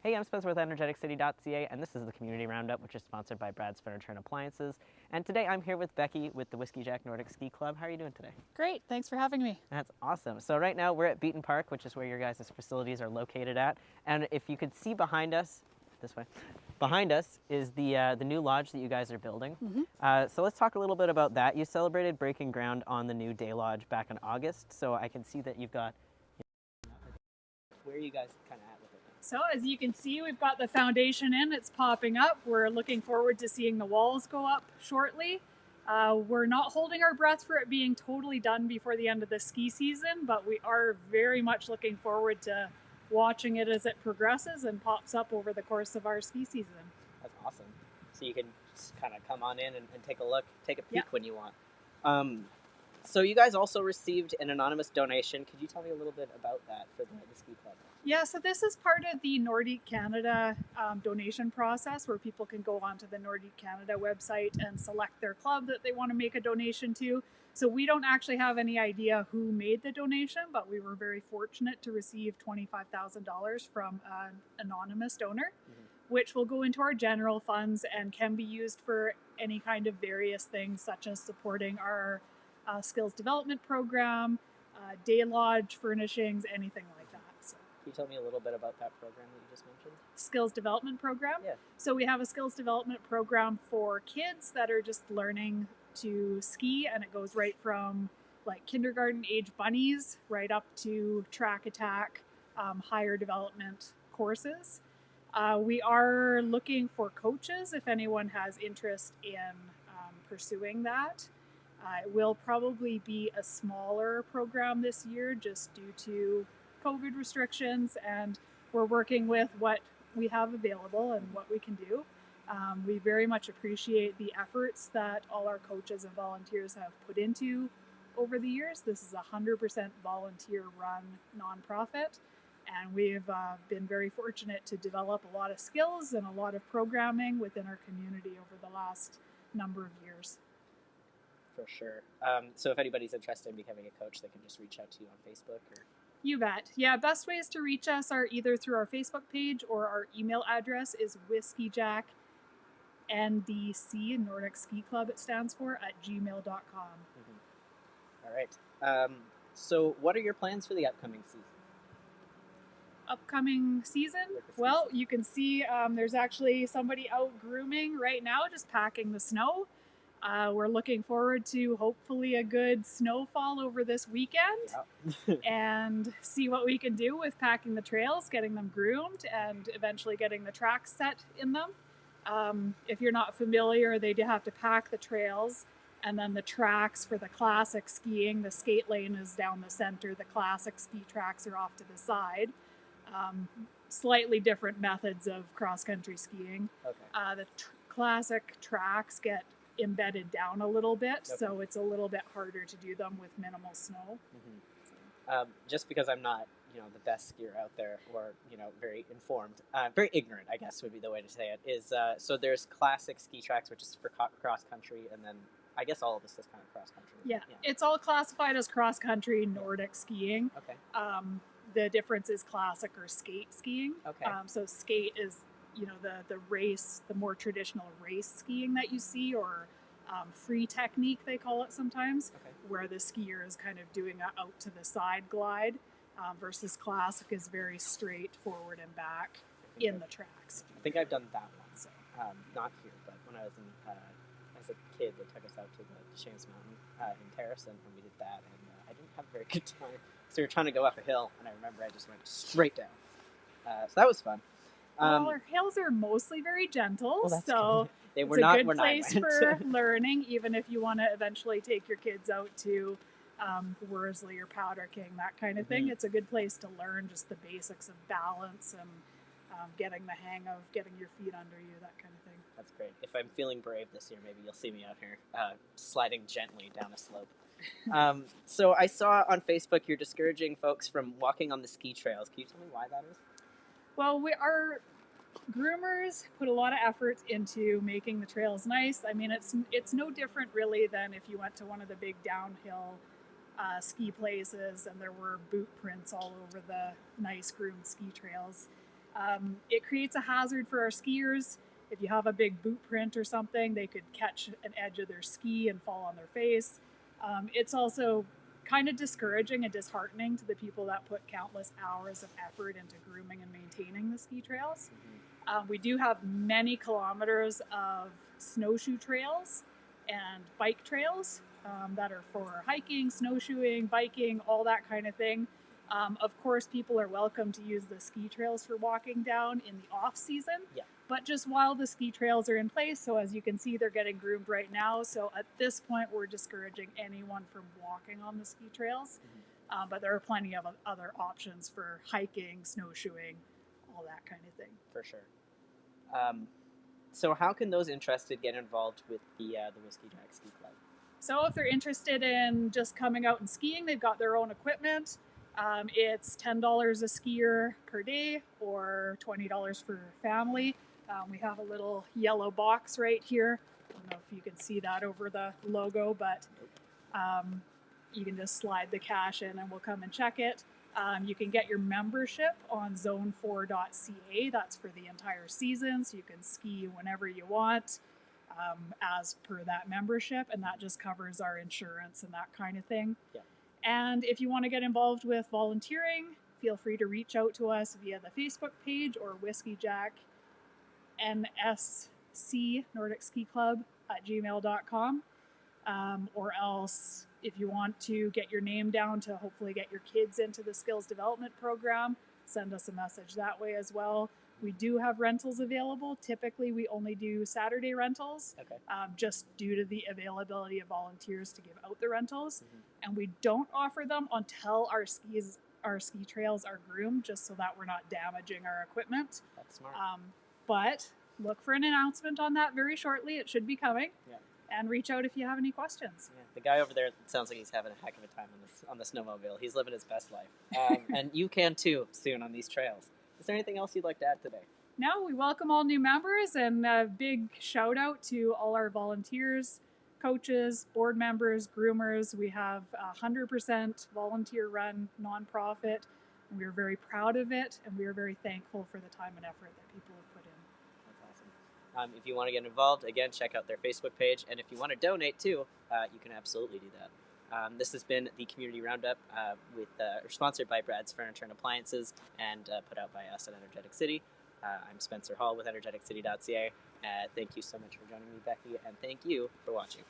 Hey, I'm Spencer with EnergeticCity.ca, and this is the Community Roundup, which is sponsored by Brad's Furniture and Appliances. And today I'm here with Becky with the Whiskey Jack Nordic Ski Club. How are you doing today? Great, thanks for having me. That's awesome. So right now we're at Beaton Park, which is where your guys' facilities are located at. And if you could see behind us, this way, behind us is the new lodge that you guys are building. So let's talk a little bit about that. You celebrated breaking ground on the new day lodge back in August, so I can see that you've got. Where are you guys kind of at with it? So as you can see, we've got the foundation in, it's popping up. We're looking forward to seeing the walls go up shortly. We're not holding our breath for it being totally done before the end of the ski season, but we are very much looking forward to watching it as it progresses and pops up over the course of our ski season. That's awesome. So you can just kind of come on in and take a look, take a peek when you want. So you guys also received an anonymous donation. Could you tell me a little bit about that for the ski club? Yeah, so this is part of the Nordic Canada donation process where people can go onto the Nordic Canada website and select their club that they want to make a donation to. So we don't actually have any idea who made the donation, but we were very fortunate to receive $25,000 from an anonymous donor, which will go into our general funds and can be used for any kind of various things, such as supporting our skills development program, day lodge furnishings, anything like that. So, can you tell me a little bit about that program that you just mentioned? Skills development program? Yeah. So we have a skills development program for kids that are just learning to ski, and it goes right from like kindergarten age bunnies right up to track attack, higher development courses. We are looking for coaches if anyone has interest in pursuing that. It will probably be a smaller program this year just due to COVID restrictions, and we're working with what we have available and what we can do. We very much appreciate the efforts that all our coaches and volunteers have put into over the years. This is a 100% volunteer-run nonprofit, and we've been very fortunate to develop a lot of skills and a lot of programming within our community over the last number of years. For sure. So if anybody's interested in becoming a coach, they can just reach out to you on Facebook or... You bet. Yeah, best ways to reach us are either through our Facebook page or our email address is whiskeyjackndc, Nordic Ski Club it stands for, at gmail.com. All right. So what are your plans for the upcoming season? Upcoming season? Well, you can see there's actually somebody out grooming right now, just packing the snow. We're looking forward to hopefully a good snowfall over this weekend and see what we can do with packing the trails, getting them groomed, and eventually getting the tracks set in them. If you're not familiar, they do have to pack the trails, and then the tracks for the classic skiing, the skate lane is down the center, the classic ski tracks are off to the side. Slightly different methods of cross-country skiing. The classic tracks get embedded down a little bit, so it's a little bit harder to do them with minimal snow. Just because I'm not, the best skier out there, or very informed, very ignorant, I guess would be the way to say it. Is so there's classic ski tracks, which is for cross country, and then I guess all of this is kind of cross country. Yeah, it's all classified as cross country Nordic skiing. The difference is classic or skate skiing. So skate is the race, the more traditional race skiing that you see, or free technique they call it sometimes, where the skier is kind of doing a out to the side glide, versus classic is very straight forward and back in the tracks. I think I've done that once, not here, but when I was as a kid, they took us out to the Shames Mountain in Terrace, and we did that, and I didn't have a very good time. So we were trying to go up a hill, and I remember I just went straight down. So that was fun. Well, our hills are mostly very gentle, so they were it's not a good place for learning, even if you want to eventually take your kids out to Worsley or Powder King, that kind of thing. It's a good place to learn just the basics of balance and getting the hang of getting your feet under you, that kind of thing. That's great. If I'm feeling brave this year, maybe you'll see me out here sliding gently down a slope. So I saw on Facebook you're discouraging folks from walking on the ski trails. Can you tell me why that is? Well, our groomers put a lot of effort into making the trails nice. I mean, it's no different really than if you went to one of the big downhill ski places and there were boot prints all over the nice groomed ski trails. It creates a hazard for our skiers. If you have a big boot print or something, they could catch an edge of their ski and fall on their face. It's also kind of discouraging and disheartening to the people that put countless hours of effort into grooming and maintaining the ski trails. We do have many kilometers of snowshoe trails and bike trails that are for hiking, snowshoeing, biking, all that kind of thing. Of course, people are welcome to use the ski trails for walking down in the off season, but just while the ski trails are in place. So as you can see, they're getting groomed right now. So at this point, we're discouraging anyone from walking on the ski trails. But there are plenty of other options for hiking, snowshoeing, all that kind of thing. For sure. So how can those interested get involved with the Whiskey Jack Ski Club? So if they're interested in just coming out and skiing, they've got their own equipment. It's $10 a skier per day or $20 for family. We have a little yellow box right here. I don't know if you can see that over the logo, but you can just slide the cash in and we'll come and check it. You can get your membership on zone4.ca. That's for the entire season, so you can ski whenever you want as per that membership, and that just covers our insurance and that kind of thing. And if you want to get involved with volunteering, feel free to reach out to us via the Facebook page or Whiskey Jack NSC, Nordic Ski Club, at gmail.com. Or else, if you want to get your name down to hopefully get your kids into the skills development program, send us a message that way as well. We do have rentals available. Typically, we only do Saturday rentals, just due to the availability of volunteers to give out the rentals. And we don't offer them until our ski trails are groomed, just so that we're not damaging our equipment. That's smart. But look for an announcement on that very shortly. It should be coming. And reach out if you have any questions. The guy over there sounds like he's having a heck of a time on the snowmobile. He's living his best life. And you can too soon on these trails. Is there anything else you'd like to add today? No, we welcome all new members, and a big shout out to all our volunteers, coaches, board members, groomers. We have 100% volunteer run nonprofit, and we are very proud of it, and we are very thankful for the time and effort that people have put in. That's awesome. If you want to get involved, again, check out their Facebook page, and if you want to donate too, you can absolutely do that. This has been the Community Roundup sponsored by Brad's Furniture and Appliances and put out by us at Energetic City. I'm Spencer Hall with energeticcity.ca. Thank you so much for joining me, Becky, and thank you for watching.